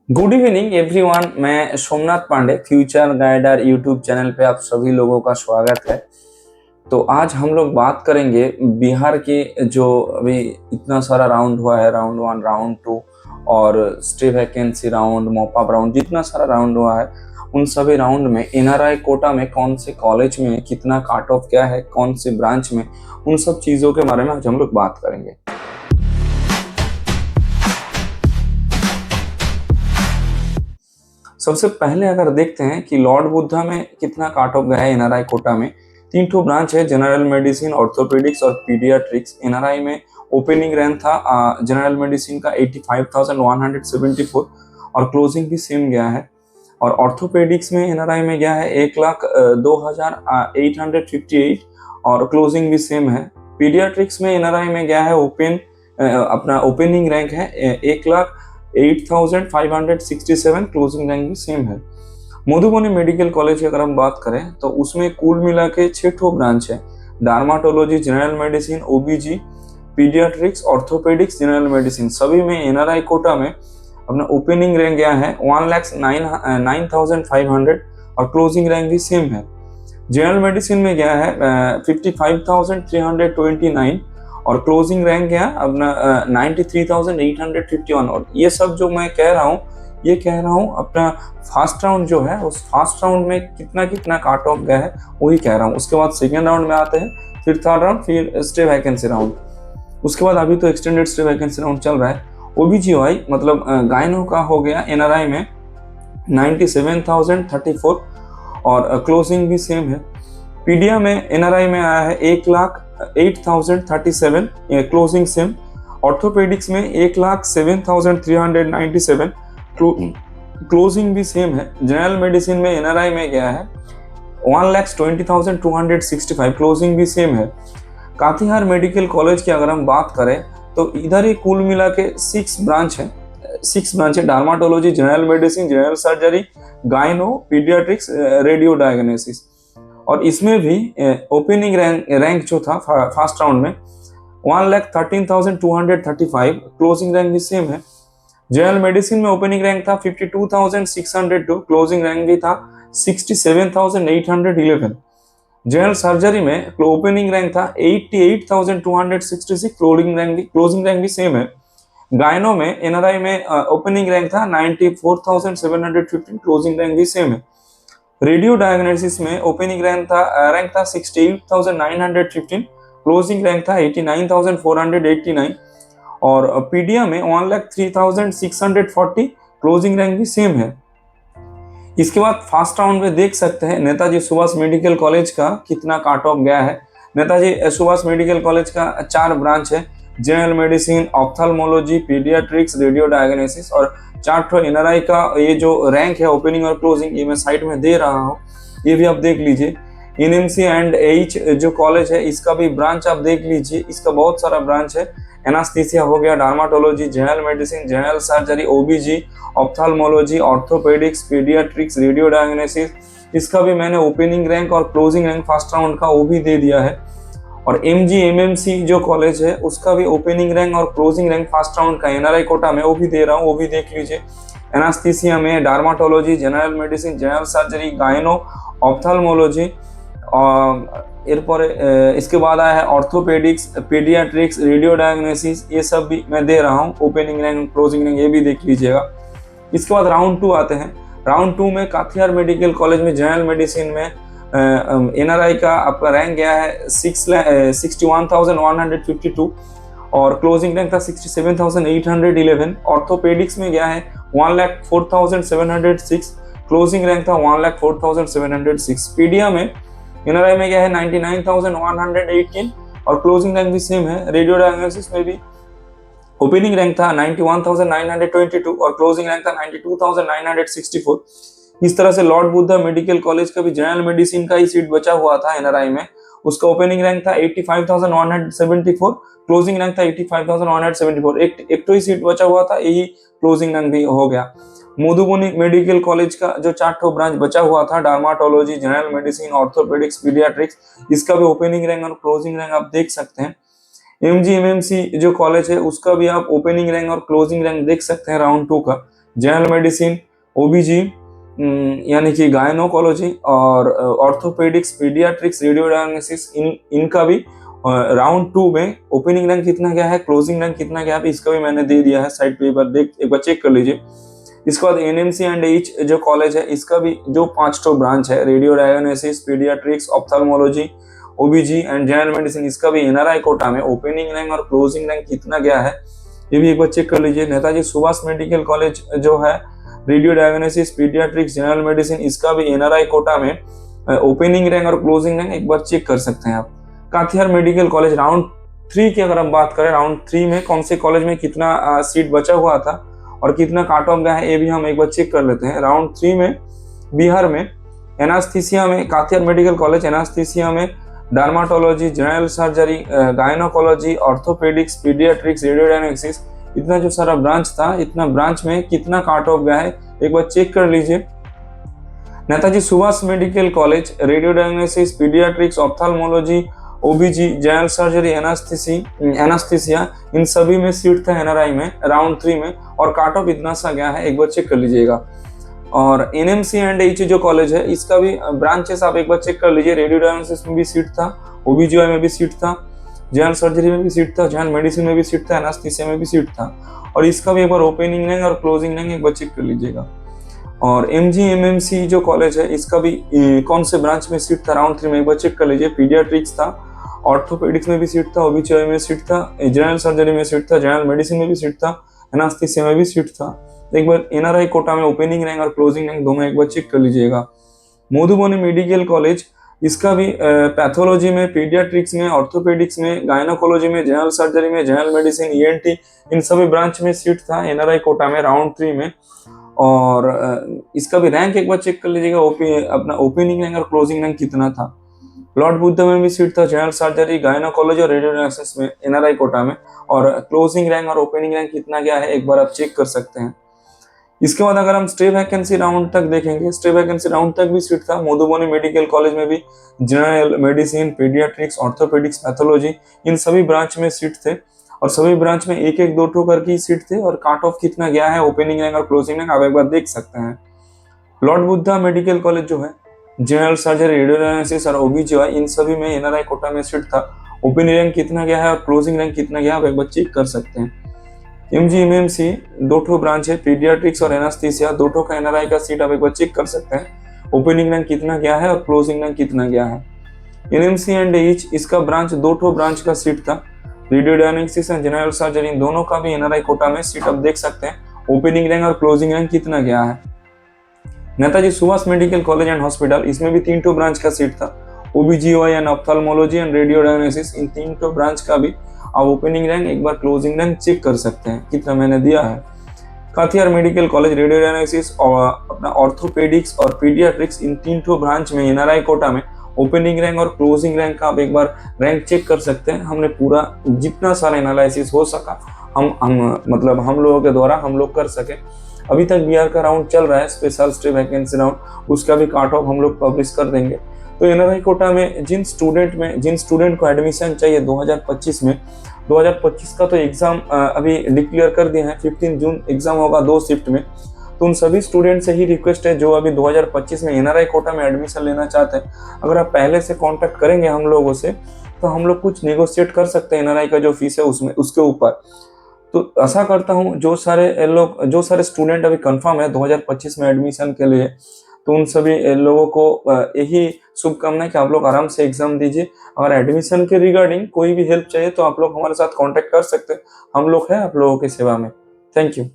Good evening everyone. मैं Somnath Pandey, future guider YouTube channel पे आप सभी लोगों का स्वागत है। तो आज हम लोग बात करेंगे बिहार के जो अभी इतना सारा राउंड हुआ है, राउंड वन, राउंड टू और stay vacancy round, mop up round, जितना सारा राउंड हुआ है उन सभी राउंड में एनआरआई कोटा में कौन से कॉलेज में कितना काट ऑफ क्या है, कौन से ब्रांच में, उन सब चीज़ों के बारे में आज हम लोग बात करेंगे। सबसे पहले अगर देखते हैं कि लॉर्ड बुद्धा में कितना काट ऑफ गया है एनआरआई कोटा में। तीन ठो ब्रांच है, जनरल मेडिसिन, ऑर्थोपेडिक्स और पीडियाट्रिक्स। एनआरआई में ओपनिंग रैंक था जनरल मेडिसिन का 85,174 और क्लोजिंग भी सेम गया है। और ऑर्थोपेडिक्स में एनआरआई में गया है 1,02,858 और क्लोजिंग भी सेम है। पीडियाट्रिक्स में एनआरआई में गया है अपना ओपनिंग रैंक है 1,08,567, क्लोजिंग रैंक भी सेम है। मधुबनी मेडिकल कॉलेज की अगर हम बात करें तो उसमें कुल मिला के 6 ठो ब्रांच है, dermatology, general medicine, OBG, pediatrics, orthopedics, general medicine. सभी में एनआरआई कोटा में अपना ओपनिंग रैंक गया है 1,09,500 और क्लोजिंग रैंक भी सेम है। जनरल मेडिसिन में गया है 55,329 और क्लोजिंग रैंक गया अपना 93,851। और ये सब जो मैं कह रहा हूँ, ये कह रहा हूँ अपना फर्स्ट राउंड जो है, उस फर्स्ट राउंड में कितना कितना काट ऑफ गया है वही कह रहा हूँ। उसके बाद सेकेंड राउंड में आते हैं, फिर थर्ड राउंड, फिर स्टे वैकेंसी राउंड। उसके बाद अभी तो एक्सटेंडेड स्टे वैकेंसी राउंड चल रहा है। ओबीजीवाई मतलब गायनो का हो गया एनआरआई में 97,034 और क्लोजिंग भी सेम है। पीडिया में एनआरआई में आया है 1,08,037, क्लोजिंग सेम। ऑर्थोपेडिक्स में 1,07,397, क्लोजिंग भी सेम है। जनरल मेडिसिन में एनआरआई में गया है 1,20,265, क्लोजिंग भी सेम है। कातिहार मेडिकल कॉलेज की अगर हम बात करें तो इधर ही कुल मिला के 6 ब्रांच है, dermatology, general medicine, general surgery, gyno, pediatrics, radio diagnosis. और इसमें भी ओपनिंग रैंक जो था फर्स्ट राउंड में 1,13,235, क्लोजिंग रैंक भी सेम है। जनरल मेडिसिन में ओपनिंग रैंक था 52,602, क्लोजिंग रैंक भी था 67,811। जनरल सर्जरी में ओपनिंग रैंक था 88,266, क्लोजिंग रैंक भी सेम है। गायनो में एनआरआई में ओपनिंग रैंक था 94,715, क्लोजिंग रैंक भी सेम है। रेडियो डायग्नोसिस में ओपनिंग रैंक था 68,915, क्लोजिंग रैंक था 89,489 और पीडिया में 1,03,640, क्लोजिंग रैंक भी सेम है। इसके बाद फर्स्ट राउंड में देख सकते हैं नेताजी सुभाष मेडिकल कॉलेज का कितना काट ऑफ गया है। नेताजी सुभाष मेडिकल कॉलेज का 4 ब्रांच है, general medicine, ophthalmology, paediatrics, radio diagnosis और 4 ठो एनआरआई का ये जो रैंक है ओपनिंग और क्लोजिंग, ये मैं साइड में दे रहा हूँ, ये भी आप देख लीजिए। एनएमसी एंड एच जो कॉलेज है इसका भी ब्रांच आप देख लीजिए, इसका बहुत सारा ब्रांच है। एनास्थीसिया हो गया, dermatology, general medicine, general surgery, OBG, ophthalmology, orthopedics, pediatrics, radio diagnosis, इसका भी मैंने ओपनिंग रैंक और क्लोजिंग रैंक फर्स्ट राउंड का वो भी दे दिया है। और एमजीएमएमसी जो कॉलेज है उसका भी ओपनिंग रैंक और क्लोजिंग रैंक फर्स्ट राउंड का एनआरआई कोटा में वो भी दे रहा हूँ, वो भी देख लीजिए। एनास्थीसिया में डार्माटोलॉजी, जनरल मेडिसिन, जनरल सर्जरी, गायनो, ऑप्थेल्मोलॉजी और इसके बाद आया है ऑर्थोपेडिक्स, पीडियाट्रिक्स, रेडियो डायग्नोसिस, ये सब भी मैं दे रहा हूँ ओपनिंग रैंक, क्लोजिंग रैंक, ये भी देख लीजिएगा। इसके बाद राउंड 2 आते हैं। राउंड 2 में काथियार मेडिकल कॉलेज में जनरल मेडिसिन में एनआरआई का आपका रैंक गया है 61,152 और क्लोजिंग रैंक था 67,811। ऑर्थोपेडिक्स में गया है 1,04,706, क्लोजिंग रैंक था 1,04,706। पीडिया में एनआरआई में गया है 99,118 और क्लोजिंग रैंक भी सेम है। रेडियो डायग्नोसिस में भी ओपनिंग रैंक था 91,922 और क्लोजिंग रैंक था 92,964। इस तरह से लॉर्ड बुद्धा मेडिकल कॉलेज का भी जनरल मेडिसिन का ही सीट बचा हुआ था एनआरआई में, उसका ओपनिंग रैंक था 85,174, क्लोजिंग रैंक था 85,174। एक तो ही सीट बचा हुआ था, यही क्लोजिंग रैंक भी हो गया। मधुबनी मेडिकल कॉलेज का जो 4 ठो ब्रांच बचा हुआ था, डार्माटोलॉजी, जनरल मेडिसिन, ऑर्थोपेडिक्स, पीडियाट्रिक्स, इसका भी ओपनिंग रैंक और क्लोजिंग रैंक आप देख सकते हैं। एमजीएमएमसी जो कॉलेज है उसका भी आप ओपनिंग रैंक और क्लोजिंग रैंक देख सकते हैं राउंड 2 का। जनरल मेडिसिन, ओबीजी यानी कि गायनोकोलॉजी और ऑर्थोपेडिक्स, पीडियाट्रिक्स, रेडियो डायग्नोसिस, इनका भी राउंड 2 में ओपनिंग रैंक कितना गया है, क्लोजिंग रैंक कितना गया है, इसका भी मैंने दे दिया है साइड पे, एक बार चेक कर लीजिए। इसके बाद एनएमसी एंड एच जो कॉलेज है, इसका भी जो 5 ब्रांच है, radio diagnosis, pediatrics, ophthalmology, ओबीजी and general medicine, इसका भी एनआरआई कोटा में ओपनिंग रैंक और क्लोजिंग रैंक कितना गया है, ये भी एक बार चेक कर लीजिए। नेताजी सुभाष मेडिकल कॉलेज जो है, radio diagnosis, paediatrics, general medicine, इसका भी एनआरआई कोटा में ओपनिंग रैंक और क्लोजिंग रैंक एक बार चेक कर सकते हैं आप। काथियार मेडिकल कॉलेज राउंड 3 की अगर हम बात करें, राउंड 3 में कौन से कॉलेज में कितना सीट बचा हुआ था और कितना काट ऑफ गया है, ये भी हम एक बार चेक कर लेते हैं। राउंड 3 में बिहार में एनास्थीसिया में काथियार मेडिकल कॉलेज, एनास्थीसिया में dermatology, general surgery, gynaecology, orthopaedics, pediatrics, radio diagnosis, इतना जो सारा ब्रांच था, इतना ब्रांच में कितना काट ऑफ गया है एक बार चेक कर लीजिए। Netaji Subhash medical college, radio diagnosis, pediatrics, ophthalmology, OBG, general surgery, anaesthesia, इन सभी में सीट था एनआरआई में राउंड 3 में, और काट ऑफ इतना सा गया है एक बार चेक कर लीजिएगा। और एनएमसी एंड एच जो कॉलेज है, इसका भी ब्रांचेस आप एक बार चेक कर लीजिए। रेडियो डायग्नोसिस में भी सीट था, ओबीजीवाई में भी सीट था, जनरल सर्जरी में भी सीट था, जनरल मेडिसिन में भी सीट था, एनास्थीसिया में भी सीट था, और इसका भी एक बार ओपनिंग रैंक और क्लोजिंग रैंक एक बार चेक कर लीजिएगा। और एमजीएमएमसी जो कॉलेज है, इसका भी कौन से ब्रांच में सीट था राउंड 3 में एक बार चेक कर लीजिए। पीडियाट्रिक्स था, ऑर्थोपेडिक्स में भी सीट था, ओबीजीवाई में सीट था, जनरल सर्जरी में सीट था, जनरल मेडिसिन में भी सीट था, एनास्थीसिया में भी सीट था। एक बार एनआरआई कोटा में ओपनिंग रैंक और क्लोजिंग रैंक दोनों एक बार चेक कर लीजिएगा। मधुबनी मेडिकल कॉलेज, इसका भी पैथोलॉजी में, पीडियाट्रिक्स में, ऑर्थोपेडिक्स में, गायनोकोलॉजी में, जनरल सर्जरी में, जनरल मेडिसिन, ईएनटी, इन सभी ब्रांच में सीट था एनआरआई कोटा में राउंड 3 में। और इसका भी रैंक एक बार चेक कर लीजिएगा, अपना ओपनिंग रैंक और क्लोजिंग रैंक कितना था। लॉर्ड बुद्धा में भी सीट था, जनरल सर्जरी, गायनोकोलॉजी और रेडियो डायग्नोसिस में एनआरआई कोटा में, और क्लोजिंग रैंक और ओपनिंग रैंक कितना गया है एक बार आप चेक कर सकते हैं। इसके बाद अगर हम स्टे वैकेंसी राउंड तक देखेंगे, स्टे वैकेंसी राउंड तक भी सीट था मधुबनी मेडिकल कॉलेज में भी, general medicine, pediatrics, orthopedics, pathology, इन सभी ब्रांच में सीट थे, और सभी ब्रांच में एक एक 2 करके सीट थे, और काट ऑफ कितना गया है, ओपनिंग रैंक और क्लोजिंग रैंक आप एक बार देख सकते हैं। लॉर्ड बुद्धा मेडिकल कॉलेज जो है, जनरल सर्जरी, रेडियो डायग्नोसिस और ओबीजीवाई, इन सभी में एनआरआई कोटा में सीट था, ओपनिंग रैंक कितना गया है और क्लोजिंग रैंक कितना गया आप एक बार चेक कर सकते हैं। एमजीएमएमसी 2 ब्रांच है, पीडियाट्रिक्स और एनास्थीसिया, 2 का एनआरआई का सीट आप एक बार चेक कर सकते हैं, ओपनिंग रैंक कितना गया है और क्लोजिंग रैंक कितना गया है। एनएमसी एंड एच, इसका ब्रांच 2 ब्रांच का सीट था, radio diagnosis and general surgery, इन दोनों का भी एनआरआई कोटा में सीट आप देख सकते हैं, ओपनिंग रैंक और क्लोजिंग रैंक कितना गया है। Netaji Subhash medical college and hospital, इसमें भी 3 ब्रांच का सीट था, OBGY and ophthalmology and radio diagnosis, in 3 branch का भी आप ओपनिंग रैंक एक बार क्लोजिंग रैंक चेक कर सकते हैं कितना मैंने दिया है। काथियार मेडिकल कॉलेज, रेडियो डायग्नोसिस और अपना ऑर्थोपेडिक्स और पीडियाट्रिक्स, इन 3 ब्रांच में एनआरआई कोटा में ओपनिंग रैंक और क्लोजिंग रैंक का आप एक बार रैंक चेक कर सकते हैं। हमने पूरा जितना सारा एनालिसिस हो सका हम लोगों के द्वारा हम लोग कर सके। अभी तक बिहार का राउंड चल रहा है, स्पेशल स्टे वैकेंसी राउंड, उसका भी काट ऑफ हम लोग पब्लिश कर देंगे। तो एनआरआई कोटा में जिन स्टूडेंट को एडमिशन चाहिए 2025 में, 2025 का तो एग्जाम अभी डिक्लेयर कर दिए हैं, 15 जून एग्जाम होगा 2 शिफ्ट में। तो उन सभी स्टूडेंट से ही रिक्वेस्ट है जो अभी 2025 में एनआरआई कोटा में एडमिशन लेना चाहते हैं, अगर आप पहले से कांटेक्ट करेंगे हम लोगों से तो हम लोग कुछ नेगोशिएट कर सकते हैं एनआरआई का जो फीस है उसमें, उसके ऊपर। तो आशा करता हूँ जो सारे स्टूडेंट अभी कंफर्म है 2025 में एडमिशन के लिए, तो उन सभी लोगों को यही शुभकामनाएं कि आप लोग आराम से एग्जाम दीजिए। अगर एडमिशन के रिगार्डिंग कोई भी हेल्प चाहिए तो आप लोग हमारे साथ कांटेक्ट कर सकते हैं, हम लोग हैं आप लोगों की सेवा में। Thank you.